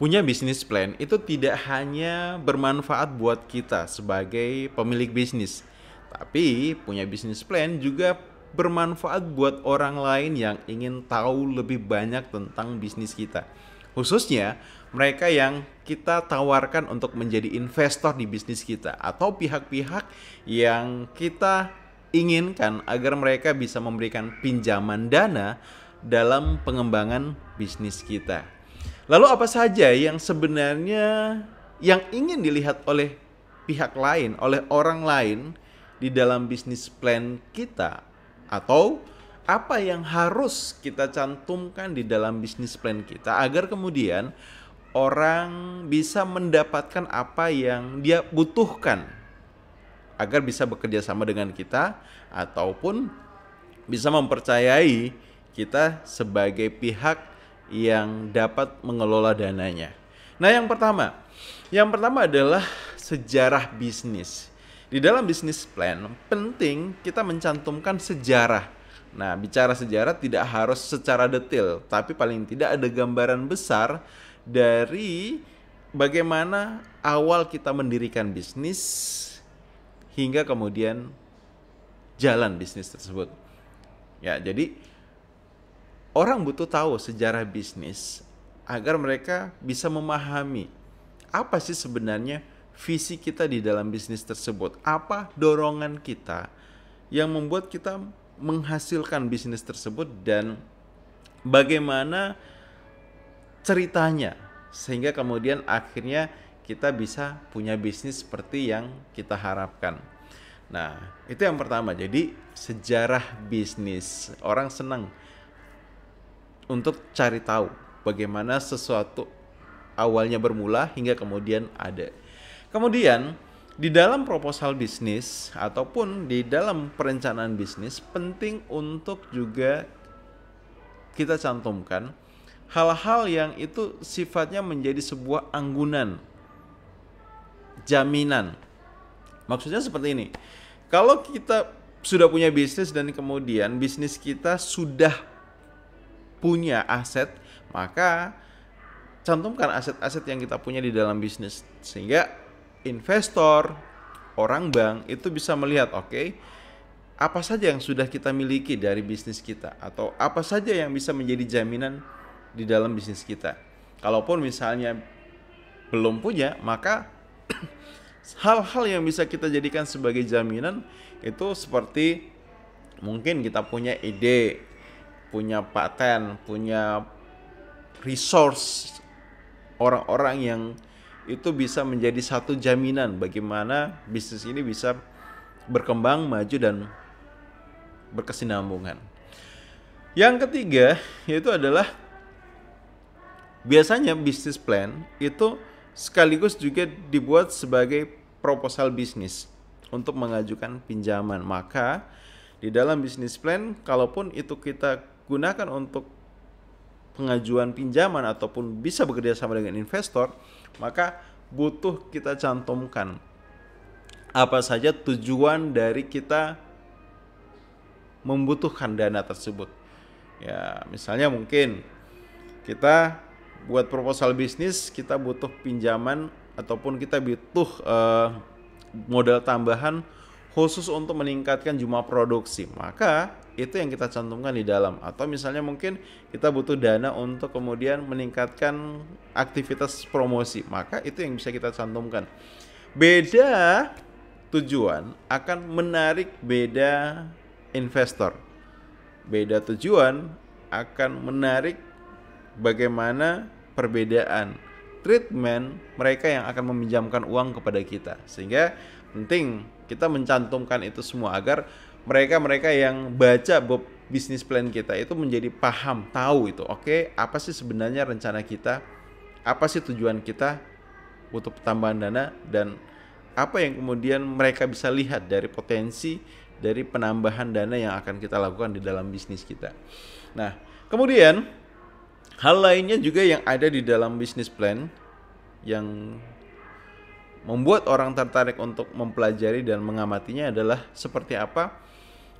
Punya bisnis plan itu tidak hanya bermanfaat buat kita sebagai pemilik bisnis, tapi punya bisnis plan juga bermanfaat buat orang lain yang ingin tahu lebih banyak tentang bisnis kita. Khususnya mereka yang kita tawarkan untuk menjadi investor di bisnis kita atau pihak-pihak yang kita inginkan agar mereka bisa memberikan pinjaman dana dalam pengembangan bisnis kita. Lalu apa saja yang sebenarnya yang ingin dilihat oleh pihak lain, oleh orang lain di dalam bisnis plan kita, atau apa yang harus kita cantumkan di dalam bisnis plan kita agar kemudian orang bisa mendapatkan apa yang dia butuhkan agar bisa bekerja sama dengan kita ataupun bisa mempercayai kita sebagai pihak yang dapat mengelola dananya. Nah, yang pertama adalah sejarah bisnis. Di dalam bisnis plan penting kita mencantumkan sejarah. Nah, bicara sejarah tidak harus secara detail, tapi paling tidak ada gambaran besar dari bagaimana awal kita mendirikan bisnis hingga kemudian jalan bisnis tersebut. Ya, jadi orang butuh tahu sejarah bisnis agar mereka bisa memahami apa sih sebenarnya visi kita di dalam bisnis tersebut. Apa dorongan kita yang membuat kita menghasilkan bisnis tersebut dan bagaimana ceritanya sehingga kemudian akhirnya kita bisa punya bisnis seperti yang kita harapkan. Nah, itu yang pertama. Jadi sejarah bisnis. Orang senang untuk cari tahu bagaimana sesuatu awalnya bermula hingga kemudian ada. Kemudian di dalam proposal bisnis ataupun di dalam perencanaan bisnis penting untuk juga kita cantumkan hal-hal yang itu sifatnya menjadi sebuah anggunan, jaminan. Maksudnya seperti ini. Kalau kita sudah punya bisnis dan kemudian bisnis kita sudah punya aset, maka cantumkan aset-aset yang kita punya di dalam bisnis sehingga investor, orang bank itu bisa melihat apa saja yang sudah kita miliki dari bisnis kita atau apa saja yang bisa menjadi jaminan di dalam bisnis kita. Kalaupun misalnya belum punya, maka hal-hal yang bisa kita jadikan sebagai jaminan itu seperti mungkin kita punya ide, punya paten, punya resource orang-orang yang itu bisa menjadi satu jaminan bagaimana bisnis ini bisa berkembang, maju dan berkesinambungan. Yang ketiga yaitu adalah biasanya bisnis plan itu sekaligus juga dibuat sebagai proposal bisnis untuk mengajukan pinjaman. Maka di dalam bisnis plan kalaupun itu kita gunakan untuk pengajuan pinjaman ataupun bisa bekerja sama dengan investor, maka butuh kita cantumkan apa saja tujuan dari kita membutuhkan dana tersebut. Ya, misalnya mungkin kita buat proposal bisnis, kita butuh pinjaman ataupun kita butuh modal tambahan khusus untuk meningkatkan jumlah produksi, maka itu yang kita cantumkan di dalam. Atau misalnya mungkin kita butuh dana untuk kemudian meningkatkan aktivitas promosi, maka itu yang bisa kita cantumkan. Beda tujuan akan menarik beda investor. Beda tujuan akan menarik bagaimana perbedaan treatment mereka yang akan meminjamkan uang kepada kita. Sehingga penting kita mencantumkan itu semua agar mereka yang baca bisnis plan kita itu menjadi paham, tahu itu apa sih sebenarnya rencana kita, apa sih tujuan kita butuh tambahan dana, dan apa yang kemudian mereka bisa lihat dari potensi dari penambahan dana yang akan kita lakukan di dalam bisnis kita. Nah, kemudian hal lainnya juga yang ada di dalam bisnis plan yang membuat orang tertarik untuk mempelajari dan mengamatinya adalah seperti apa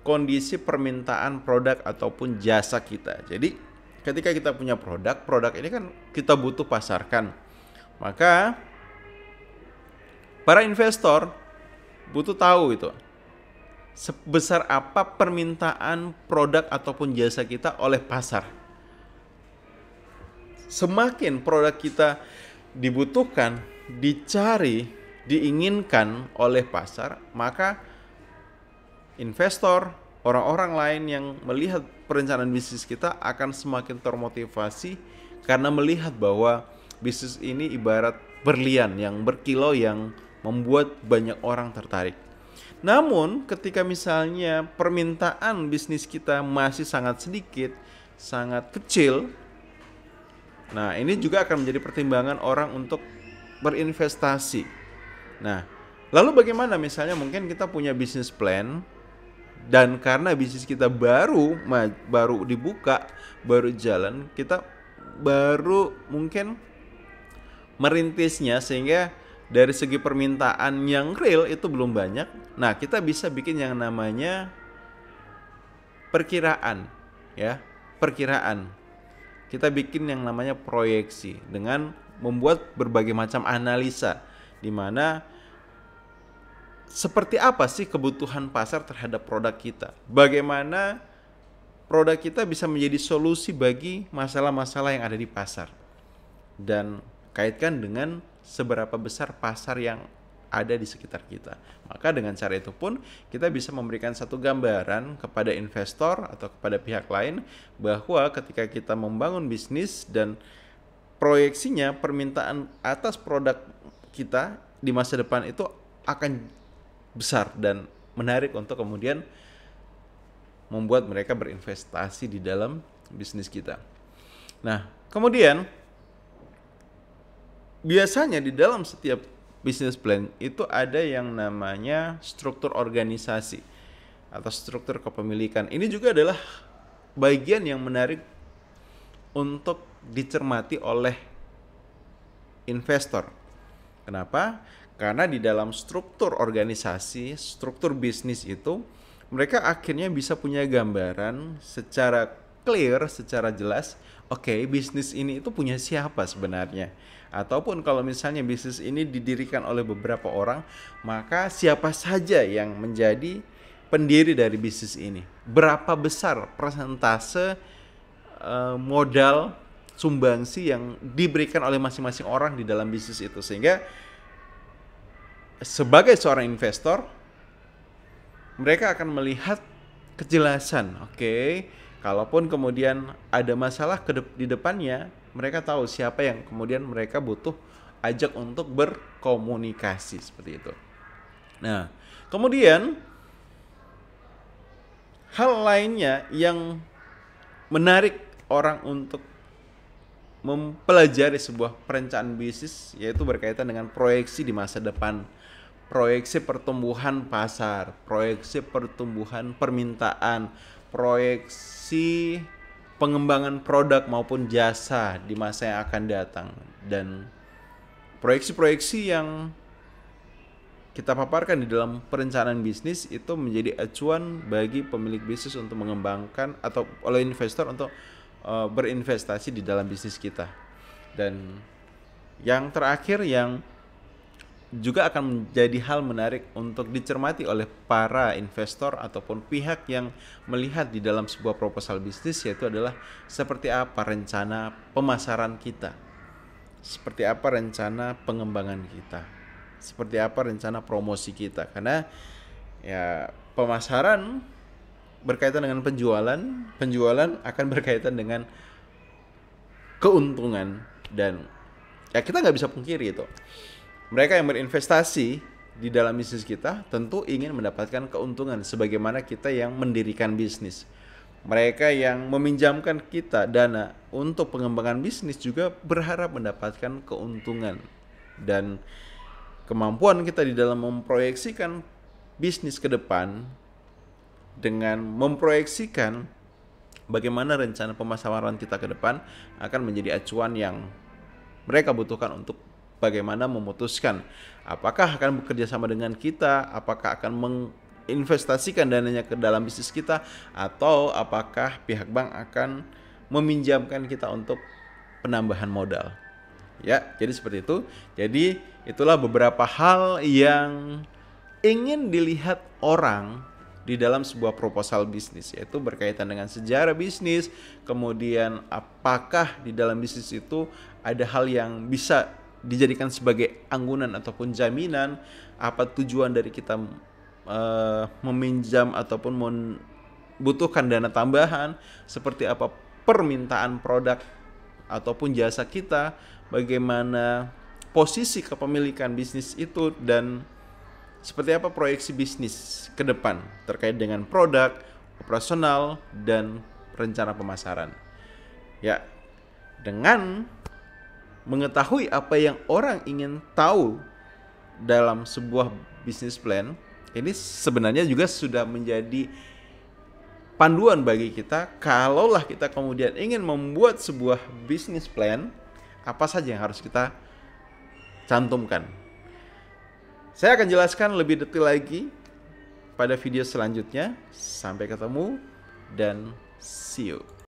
kondisi permintaan produk ataupun jasa kita. Jadi ketika kita punya produk ini kan kita butuh pasarkan. Maka para investor butuh tahu itu sebesar apa permintaan produk ataupun jasa kita oleh pasar. Semakin produk kita dibutuhkan, dicari, diinginkan oleh pasar, maka investor, orang-orang lain yang melihat perencanaan bisnis kita akan semakin termotivasi karena melihat bahwa bisnis ini ibarat berlian yang berkilau yang membuat banyak orang tertarik. Namun ketika misalnya permintaan bisnis kita masih sangat sedikit, sangat kecil, nah ini juga akan menjadi pertimbangan orang untuk berinvestasi. Nah, lalu bagaimana misalnya mungkin kita punya bisnis plan dan karena bisnis kita baru dibuka, baru jalan, kita baru mungkin merintisnya sehingga dari segi permintaan yang real itu belum banyak. Nah, kita bisa bikin yang namanya perkiraan, ya, perkiraan. Kita bikin yang namanya proyeksi dengan membuat berbagai macam analisa di mana seperti apa sih kebutuhan pasar terhadap produk kita. Bagaimana produk kita bisa menjadi solusi bagi masalah-masalah yang ada di pasar. Dan kaitkan dengan seberapa besar pasar yang ada di sekitar kita. Maka dengan cara itu pun kita bisa memberikan satu gambaran kepada investor atau kepada pihak lain bahwa ketika kita membangun bisnis dan proyeksinya permintaan atas produk kita di masa depan itu akan besar dan menarik untuk kemudian membuat mereka berinvestasi di dalam bisnis kita. Nah, kemudian biasanya di dalam setiap business plan itu ada yang namanya struktur organisasi atau struktur kepemilikan. Ini juga adalah bagian yang menarik untuk dicermati oleh investor. Kenapa? Karena di dalam struktur organisasi, struktur bisnis itu mereka akhirnya bisa punya gambaran secara clear, secara jelas, oke, bisnis ini itu punya siapa sebenarnya. Ataupun kalau misalnya bisnis ini didirikan oleh beberapa orang, maka siapa saja yang menjadi pendiri dari bisnis ini. Berapa besar persentase modal sumbangsi yang diberikan oleh masing-masing orang di dalam bisnis itu. Sehingga sebagai seorang investor, mereka akan melihat kejelasan. Oke, kalaupun kemudian ada masalah di depannya, mereka tahu siapa yang kemudian mereka butuh ajak untuk berkomunikasi seperti itu. Nah, kemudian hal lainnya yang menarik orang untuk mempelajari sebuah perencanaan bisnis yaitu berkaitan dengan proyeksi di masa depan, proyeksi pertumbuhan pasar, proyeksi pertumbuhan permintaan, proyeksi pengembangan produk maupun jasa di masa yang akan datang, dan proyeksi-proyeksi yang kita paparkan di dalam perencanaan bisnis itu menjadi acuan bagi pemilik bisnis untuk mengembangkan atau oleh investor untuk berinvestasi di dalam bisnis kita. Dan yang terakhir yang juga akan menjadi hal menarik untuk dicermati oleh para investor ataupun pihak yang melihat di dalam sebuah proposal bisnis yaitu adalah seperti apa rencana pemasaran kita, seperti apa rencana pengembangan kita, seperti apa rencana promosi kita. Karena ya pemasaran berkaitan dengan penjualan akan berkaitan dengan keuntungan, dan ya kita nggak bisa pungkiri itu. Mereka yang berinvestasi di dalam bisnis kita tentu ingin mendapatkan keuntungan sebagaimana kita yang mendirikan bisnis. Mereka yang meminjamkan kita dana untuk pengembangan bisnis juga berharap mendapatkan keuntungan. Dan kemampuan kita di dalam memproyeksikan bisnis ke depan dengan memproyeksikan bagaimana rencana pemasaran kita ke depan akan menjadi acuan yang mereka butuhkan untuk bagaimana memutuskan apakah akan bekerja sama dengan kita, apakah akan menginvestasikan dananya ke dalam bisnis kita, atau apakah pihak bank akan meminjamkan kita untuk penambahan modal. Ya, jadi seperti itu. Jadi itulah beberapa hal yang ingin dilihat orang di dalam sebuah proposal bisnis, yaitu berkaitan dengan sejarah bisnis, kemudian apakah di dalam bisnis itu ada hal yang bisa dijadikan sebagai anggunan ataupun jaminan, apa tujuan dari kita meminjam ataupun membutuhkan dana tambahan, seperti apa permintaan produk ataupun jasa kita, bagaimana posisi kepemilikan bisnis itu, dan seperti apa proyeksi bisnis ke depan terkait dengan produk, operasional, dan rencana pemasaran. Ya, dengan mengetahui apa yang orang ingin tahu dalam sebuah bisnis plan, ini sebenarnya juga sudah menjadi panduan bagi kita kalaulah kita kemudian ingin membuat sebuah bisnis plan, apa saja yang harus kita cantumkan. Saya akan jelaskan lebih detail lagi pada video selanjutnya. Sampai ketemu dan see you.